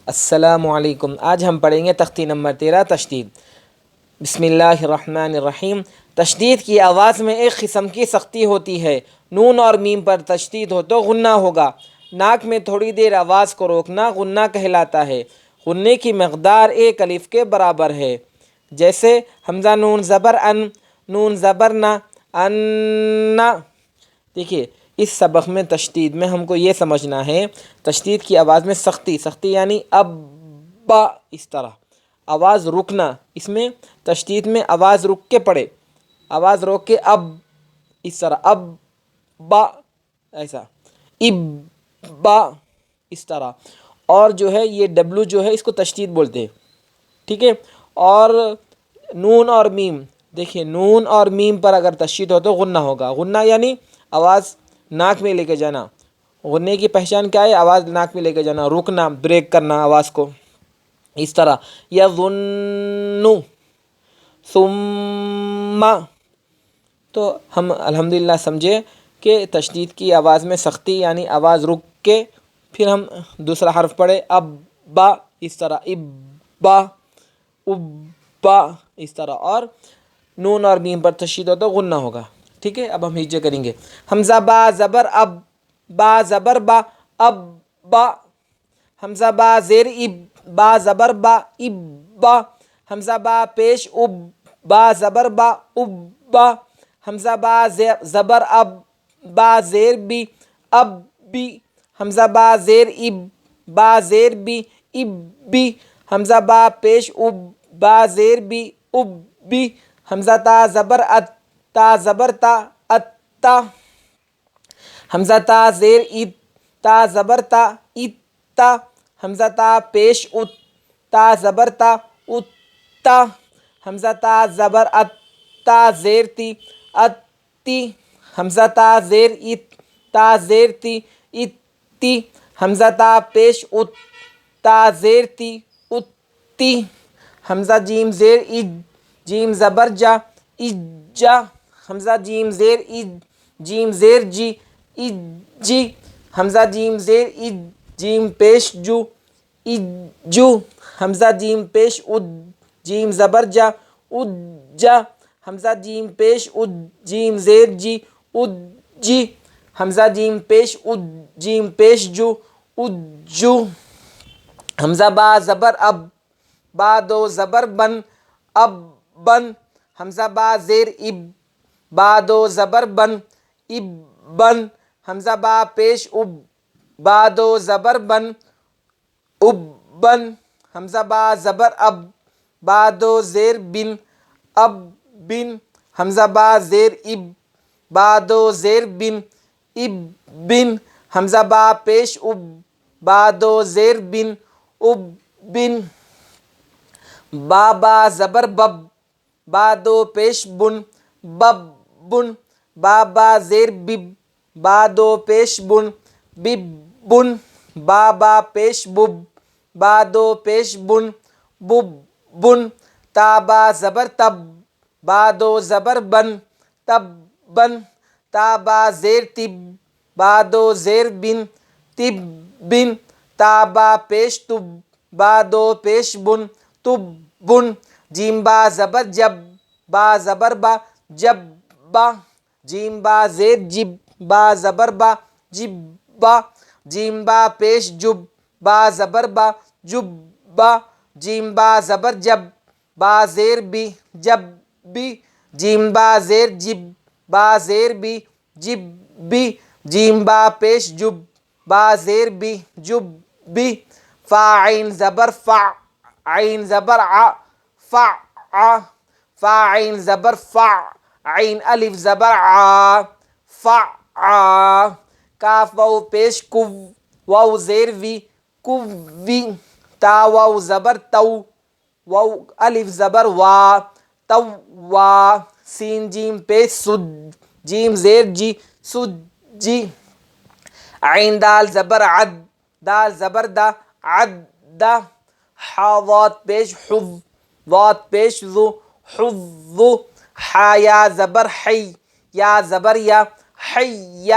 السلام علیکم۔ آج ہم پڑھیں گے تختی نمبر 13 تشدید۔ بسم اللہ الرحمن الرحیم۔ تشدید کی آواز میں ایک قسم کی سختی ہوتی ہے۔ نون اور میم پر تشدید ہو تو غنہ ہوگا۔ ناک میں تھوڑی دیر آواز کو روکنا غنہ کہلاتا ہے۔ غنے کی مقدار ایک الف کے برابر ہے، جیسے حمزہ نون زبر ان، نون زبر نہ، ان۔ دیکھیے اس سبق میں تشدید میں ہم کو یہ سمجھنا ہے، تشدید کی آواز میں سختی یعنی اب با، اس طرح آواز رکنا۔ اس میں تشدید میں آواز رک کے پڑھے، آواز روک کے اب، اس طرح اب با، ایسا اب با، اس طرح۔ اور جو ہے یہ ڈبلو جو ہے اس کو تشدید بولتے ہیں، ٹھیک ہے۔ اور نون اور میم، دیکھیے نون اور میم پر اگر تشدید ہو تو غنہ ہوگا۔ غنہ یعنی آواز ناک میں لے کے جانا۔ غنے کی پہچان کیا ہے؟ آواز ناک میں لے کے جانا، رکنا، بریک کرنا آواز کو، اس طرح یظن، ثم۔ تو ہم الحمدللہ سمجھے کہ تشدید کی آواز میں سختی یعنی آواز رک کے پھر ہم دوسرا حرف پڑھے اب با، اس طرح اب با، اب با، اس طرح۔ اور نون اور میم پر تشدید ہو تو غنہ ہوگا، ٹھیک ہے۔ اب ہم ہجے کریں گے۔ حمزہ با زبر اب، با زبر با، اب با۔ حمزہ با زیر اب، با زبر با، اب با۔ حمزہ با پیش اب، با زبر با، اب با۔ حمزہ با زبر اب، با زیر بی، اب بی۔ حمزہ با زیر اب، با زیر بی، اب بی۔ حمزہ با پیش اب، با زیر بی، اب بی۔ حمزہ تا زبر ات، تا زبر تا، اتا۔ حمزہ تا زیر ات، تا زبر تا، اتا۔ حمزہ تا پیش ات، تا زبر تا، اتا۔ حمزہ تا زبر ات، تا زیر تی، اتی۔ حمزہ تا زیر ات، تا زیر تی، اتی۔ حمزہ تا پیش ات، تا زیر تی، اتی۔ حمزہ جیم زیر اج، جیم زبر جا، اجا۔ حمزہ جیم زیر اج، جیم زیر جی، اجی۔ حمزہ جیم زیر اج، جیم پیش جو، اجو۔ حمزہ جیم پیش اج، جیم زبر جا، اجا۔ حمزہ جیم پیش اج، جیم زیر جی، اجی۔ حمزہ جیم پیش اج، جیم پیش جو، اجو۔ حمزہ با زبر اب، با دو زبر بن، اب بن۔ حمزہ با زیر اب، با دو زبر بن، اب بن۔ حمزہ با پیش اب، با دو زبر بن، اب بن۔ حمزہ با زبر اب، با دو زیر بن، اب بن۔ حمزہ با زیر اب، با دو زیر بن، اب بن۔ حمزہ با پیش اب، با دو زیر بن، اب بن۔ با با زبر بب، با دو پیش بن، بب بن۔ با با زیر بب، با دو پیش بن، بب بن۔ با با پیش بب، با دو پیش بن، بب بن۔ تا با زبر تب، با دو زبر بن، تب بن۔ تا با زیر تب، با دو زیر بن، تب بن۔ تا با پیش تب، با دو پیش بن، تب بن۔ جیم با زبر جب، با زبر با، جب با۔ جیم با زیر جب، با زبر با، جب با۔ جیم با پیش جب، با زبر با، جب با۔ جیم با زبر جب، با زیر بی، جب بی۔ جیم با زیر جب، با زیر بی، جب بی۔ جیم با پیش جب، با زیر بی، جب بی۔ فا عین زبر فع، عین زبر ع، فع ع۔ فا عین زبر فع، عین الف زبر ع، فع ع۔ کاف واو پیش کو، واو زیر وی، کو وی۔ تا واو زبر تو، واو الف زبر وا، تو وا۔ سین جیم پیش سد، جیم زیر جی، سد جی۔ عین دال زبر عد، دال زبر دا، عد دا۔ حا واد پیش حظ، واد پیش ذو، حظ۔ حا یا زبر حی، یا زبر یا، حی۔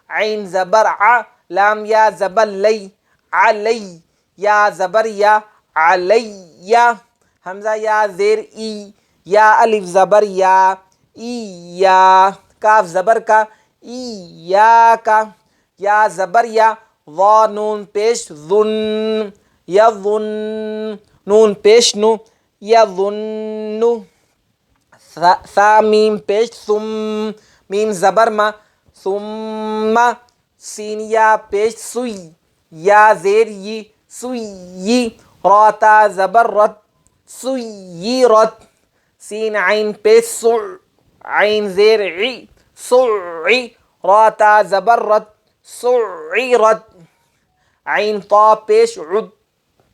عین زبر ع، لام یا زبر لی، علی۔ یا زبر یا علیہ، حمزہ یا زیر ای، یا الف زبر یا، ای یا، کاف زبر کا، ای یا کا، یا زبر یا، وا نون پیش ظن، یا ظن، نون پیش نو، یا ظن، ثا میم پیش ثم، میم زبر ما، ثم، سین یا پیش سوی، یا زیر ی، سوی، را تا زبر رت، سیرت، سین عین پیش سع، عین زیر عی، سعی، را تا زبر رت، سعیرت، عین طا پیش عد،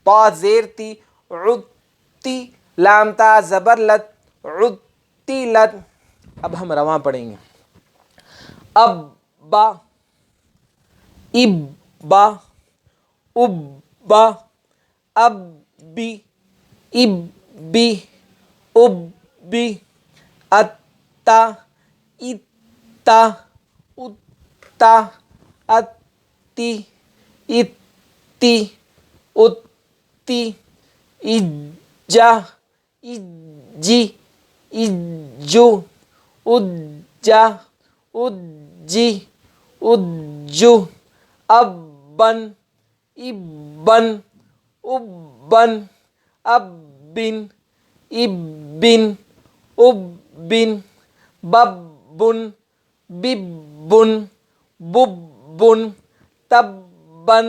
طا زیر تی، عدتی، لام تا زبر لت، عدتلت۔ اب ہم رواں پڑھیں گے، اب با، اب با، اب با، اب بی، اب بی، اب بی، اتا، اتا، اتا، اتی، اتی، اتی، اجا، اجی، اجو، اجا، اجی، اجو، ابن، ابن، ابن، ابن، ابن، ابن، ببن، ببن، ببن، تبن،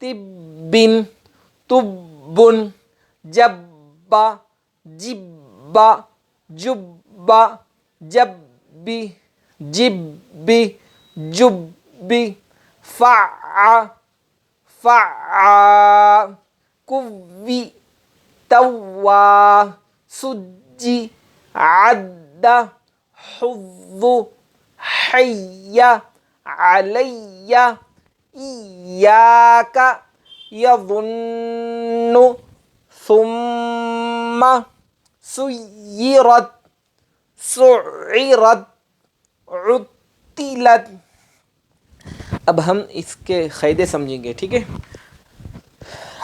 تبن، تبن، جبا، جبا، جبا، جبی، جبی، جبی، فع، فعا، کوی، توا، سجی، عد، حظ، حی، علی، ایاک، یظن، ثم، سیرت، سعرت، عطلت۔ اب ہم اس کے قاعدے سمجھیں گے، ٹھیک ہے؟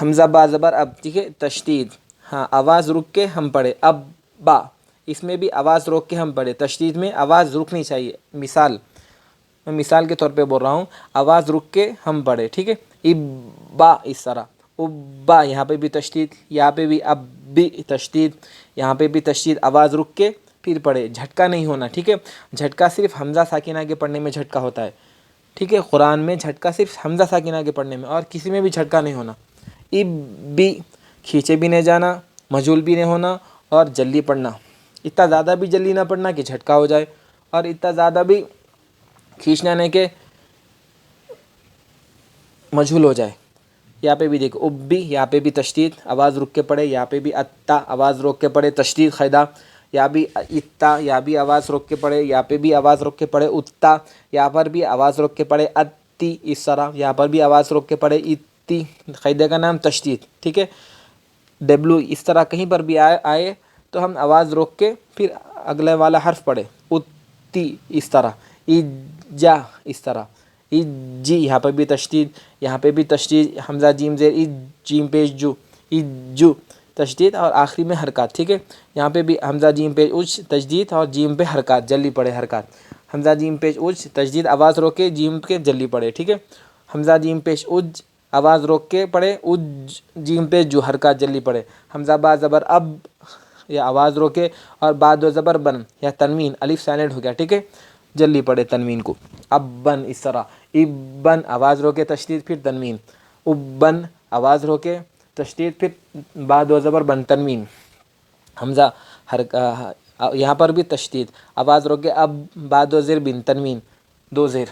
حمزہ با زبر اب، ٹھیک ہے، تشدید، ہاں آواز رک کے ہم پڑھے، اب با، اس میں بھی آواز روک کے ہم پڑھے، تشدید میں آواز رکنی چاہیے، مثال، میں مثال کے طور پہ بول رہا ہوں، آواز رک کے ہم پڑھے، ٹھیک ہے؟ ابا، اس طرح، ابا، یہاں پہ بھی تشدید، یہاں پہ بھی اب بھی تشدید، یہاں پہ بھی تشدید، آواز رک کے پھر پڑھے، جھٹکا نہیں ہونا، ٹھیک ہے؟ جھٹکا صرف حمزہ ساکنہ کے پڑھنے میں جھٹکا ہوتا ہے، ٹھیک ہے؟ قرآن میں جھٹکا صرف حمزہ ساکنہ کے پڑھنے میں، اور کسی میں بھی جھٹکا نہیں ہونا۔ اب بھی، کھینچے بھی نہیں جانا، مجھول بھی نہیں ہونا، اور جلدی پڑھنا، اتنا زیادہ بھی جلدی نہ پڑھنا کہ جھٹکا ہو جائے، اور اتنا زیادہ بھی کھینچنا نہیں کہ مجھول ہو جائے۔ یہاں پہ بھی دیکھو، اب بھی، یہاں پہ بھی تشدید، آواز رک کے پڑھے، یہاں پہ بھی اتا، آواز روک کے پڑھے، تشدید قاعدہ، یہاں بھی اتا، یہاں بھی آواز روک کے پڑھے، یہاں پہ بھی آواز روک کے پڑھے، اتا، یہاں پر بھی آواز روک کے پڑھے، اتی، اس طرح، یہاں پر بھی آواز روک کے پڑھے، اتی، قاعدے کا نام تشدید، ٹھیک ہے؟ ڈبلو اس طرح کہیں پر بھی آئے تو ہم آواز روک کے پھر اگلے والا حرف پڑھے، اتی، اس طرح، ایجا، اس طرح، ایجی، یہاں پہ بھی تشدید، یہاں پہ بھی تشدید، حمزہ جیم زیر ایج، جیم پیش جو، ایجو، تشدید، اور آخری میں حرکات، ٹھیک ہے؟ یہاں پہ بھی حمزہ جیم پیش اچ، تشدید، اور جیم پہ حرکات، جلدی پڑھے حرکات، حمزہ جیم پیش اچ، تشدید، آواز روکے، جیم کے جلدی پڑھے، ٹھیک ہے؟ حمزہ جیم پیش اج، آواز روک کے پڑھے، اج، جیم پیش جو، حرکات جلدی پڑھے، حمزہ با زبر اب، یا آواز روکے، اور با دو زبر بن، یا تنوین، الف سائلنٹ ہو گیا، ٹھیک ہے؟ جلدی پڑھے تنوین کو، ابن، اس طرح، ابن، آواز روکے، تشدید، پھر تنوین، ابن، آواز روکے، تشدید، پھر با دو زبر بن، تنوین، حمزہ یہاں پر بھی تشدید، آواز روکے، اب، با دو زیر بن، تنوین، دو زیر،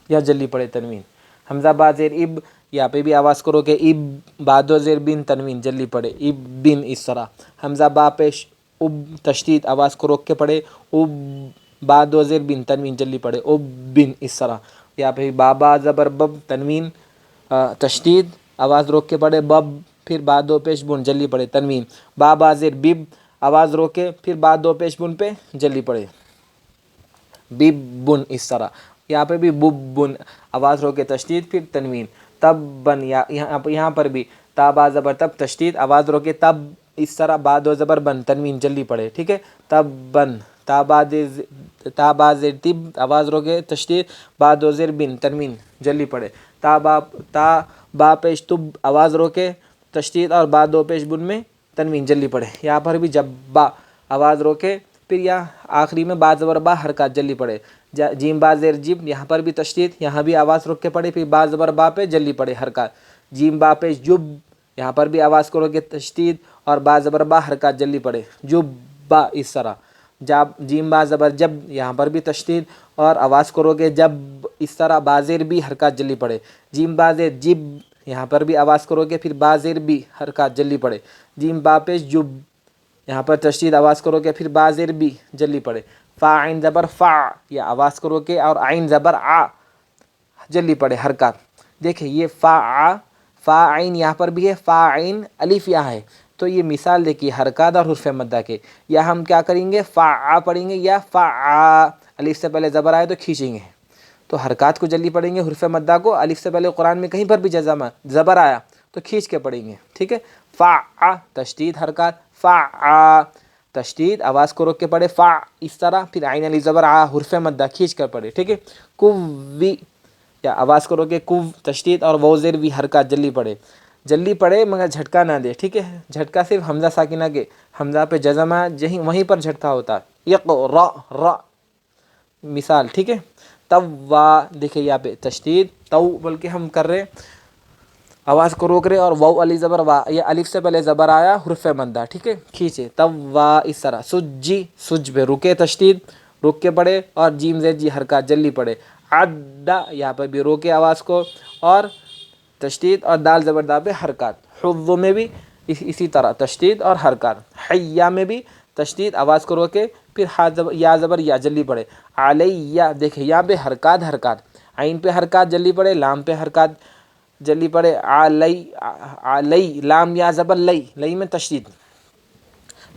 یا جلدی پڑھے تنوین، حمزہ با زیر اب، یہاں پہ بھی آواز کرو کہ اب، با دو زیر بن، تنوین، جلدی پڑھے، اب بن، اس طرح، حمزہ با پیش اب، تشدید، آواز کو روک کے پڑھے، اب، با دو زیر بن، تنوین، جلدی پڑھے، اب بن، اس طرح، یہاں پہ بابا زبر بب، تنوین، تشدید، آواز روک کے پڑھے، بب، پھر با دو پیش بن، جلدی پڑھے، تنوین، بابا زیر بب، آواز روکے، پھر با دو پیش بن پہ جلدی پڑھے، بب بن، اس طرح، یہاں پہ بھی بب بن، آواز روکے، تشدید، پھر تنوین، تبن، یہاں پر بھی تا با زبر تب تشدید، آواز روکے تب، اس طرح با دو زبر بن، تنوین جلدی پڑے، ٹھیک ہے، تبن، تا با زیر تب، آواز روکے تشدید، با دو زیر بن، تنوین جلدی پڑے، تا با پیش تب، آواز روکے تشدید اور با دو پیش بن میں تنوین جلدی پڑے، یہاں پر بھی جب با آواز روکے، پھر یا آخری میں با زبر با حرکات جلدی پڑے، جیم با زیر جب، یہاں پر بھی تشدید، یہاں بھی آواز روک کے پڑے، پھر با زبر با پہ جلدی پڑے حرکات، جیم با پہ جب، یہاں پر بھی آواز کو روکے تشدید اور با زبر با حرکات جلدی پڑے، جب با، اس طرح جیم با زبر جب، یہاں پر بھی تشدید اور آواز کو روکے جب، اس طرح با زیر بھی حرکات جلدی پڑے، جیم با زیر جب، یہاں پر بھی آواز کو روکے پھر با زیر بھی حرکات جلدی پڑے، جیم با پہ جب، یہاں پر تشدید آواز کو روکے پھر با زیر بھی جلدی پڑے، فا عین زبر فا، یہ آواز کو روکے اور عین زبر آ جلدی پڑے حرکات، دیکھیں یہ فا عین یہاں پر بھی ہے، فا عین الف یہاں ہے، تو یہ مثال دیکھیے حرکات اور حرف مدہ کے، یا ہم کیا کریں گے، فا آ پڑھیں گے یا فا آ، الف سے پہلے زبر آئے تو کھینچیں گے، تو حرکات کو جلدی پڑھیں گے، حرف مدہ کو الف سے پہلے قرآن میں کہیں پر بھی زبر آیا تو کھینچ کے پڑھیں گے، ٹھیک ہے، فا آ تشدید حرکات، فا آ تشدید آواز کو روک کے پڑھے، فا اس طرح، پھر عین الف زبر آ حرف مدہ کھینچ کر پڑھے، ٹھیک ہے، کوی، یا آواز کو روکے کو تشدید اور واو زیر بھی حرکات جلدی پڑے مگر جھٹکا نہ دے، ٹھیک ہے، جھٹکا صرف حمزہ ساکنہ کے، حمزہ پہ جزم ہے وہیں پر جھٹکا ہوتا ہے، را مثال، ٹھیک ہے، توا، دیکھیں یہاں پہ تشدید تو بلکہ ہم کر رہے آواز کو روک رہے اور واو علی زبر وا، یہ الف سے پہلے زبر آیا حرف مدہ، ٹھیک ہے، کھینچے توا، اس طرح سجی، سج پہ رکے تشدید، رک کے پڑے اور جیم زید جی حرکات جلدی پڑے، عدہ، یہاں پہ بھی روکے آواز کو اور تشدید اور دال زبر دا پہ حرکات، حض میں بھی اسی طرح تشدید اور حرکات، حیا میں بھی تشدید آواز کو روکے پھر یا زبر یا جلدی پڑے، علیہ، دیکھیں یہاں پہ حرکات، عین پہ حرکات جلدی پڑے، لام پہ حرکات جلدی پڑے، علی، لام یا زبر لئی میں تشدید،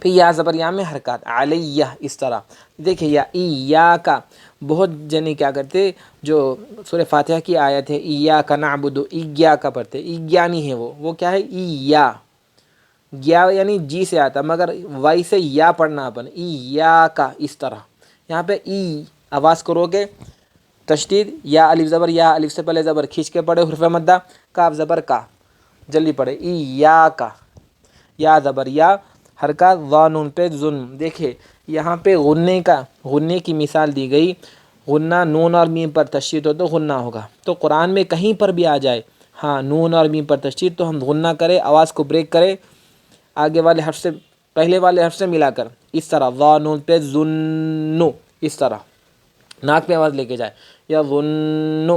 پھر یا زبر یا میں حرکات، علیہ، اس طرح، دیکھیں یا کا بہت جنے کیا کرتے، جو سورہ فاتحہ کی آیت ہے ایاک نعبد، ایاک پڑھتے، ایگیا نہیں ہے، وہ کیا ہے، گیا یعنی جی سے آتا مگر وائی سے یا پڑھنا اپن، ایاک، اس طرح، یہاں پہ ای آواز کو روکے تشدید، یا الف زبر یا، الف سے پہلے زبر کھینچ کے پڑھے حرف مدہ، کاف زبر کا جلدی پڑھے، ایاک، یا زبر یا حرکات، وا نون پہ ظن، دیکھیں یہاں پہ غنے کی مثال دی گئی، غنہ نون اور میم پر تشدید ہو تو غنہ ہوگا، تو قرآن میں کہیں پر بھی آ جائے ہاں نون اور میم پر تشدید تو ہم غنہ کرے، آواز کو بریک کرے آگے والے حرف سے پہلے والے حرف سے ملا کر، اس طرح وا نون پہ ظن، اس طرح ناک پہ آواز لے کے جائے، یا ظن،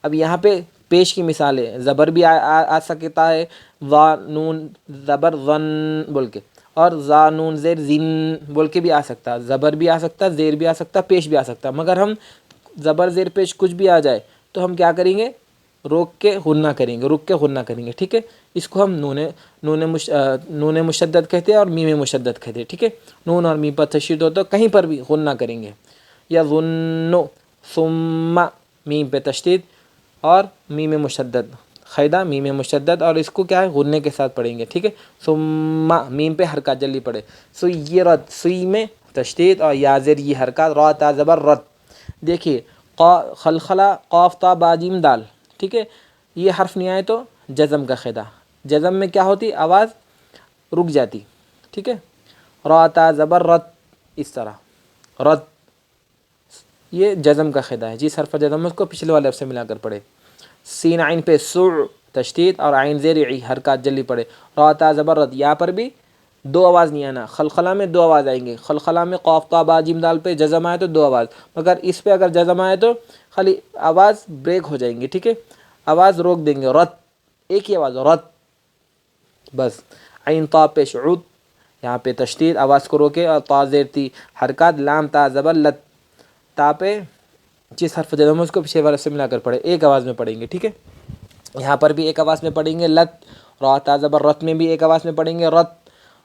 اب یہاں پہ پیش کی مثال ہے، زبر بھی آ سکتا ہے، وا نون زبر ظن بول کے، اور زا نون زیر زن بول کے بھی آ سکتا، زبر بھی آ سکتا، زیر بھی آ سکتا، پیش بھی آ سکتا، مگر ہم زبر زیر پیش کچھ بھی آ جائے تو ہم کیا کریں گے، روک کے غنہ کریں گے، رک کے غنہ کریں گے، ٹھیک ہے، اس کو ہم نون مشدد کہتے ہیں اور میم مشدد کہتے ہیں، ٹھیک ہے، نون اور میم پر تشدید ہو تو کہیں پر بھی غنہ کریں گے، یا ظن، ثم، میم پہ تشدید اور میم مشدد، قاعدہ میم مشدد، اور اس کو کیا ہے غنے کے ساتھ پڑھیں گے، ٹھیک ہے، ثم، میم پہ حرکات جلدی پڑے، سیرت، سی میں تشدید اور یا زیر یہ حرکات، را تا زبر رت، دیکھیے خلخلہ، قاف تا با جیم دال، ٹھیک ہے، یہ حرف نہیں آئے تو جزم کا قاعدہ، جزم میں کیا ہوتی، آواز رک جاتی، ٹھیک ہے، را تا زبر رت، اس طرح رت، یہ جزم کا قاعدہ ہے، جس حرف جزم اس کو پچھلے والے حرف سے ملا کر پڑھے، سین عین پہ سع تشدید اور عین زیر ای حرکات جلدی پڑے، را تا زبر رت، یہاں پر بھی دو آواز نہیں آنا، خلخلہ میں دو آواز آئیں گے، خلخلہ میں قاف تا با جیم دال پہ جزم آئے تو دو آواز، مگر اس پہ اگر جزم آئے تو خالی آواز بریک ہو جائیں گی، ٹھیک ہے، آواز روک دیں گے، رت، ایک ہی آواز رت، بس، عین تا پیش عود، یہاں پہ تشدید آواز کو روکے اور تا زیر تی حرکات، لام تا زبر لت، تا پہ جس حرف جزم اس کو پیچھے والے سے ملا کر پڑھے، ایک آواز میں پڑھیں گے، ٹھیک ہے، یہاں پر بھی ایک آواز میں پڑھیں گے، لت، را تا زبر رت میں بھی ایک آواز میں پڑھیں گے، رت،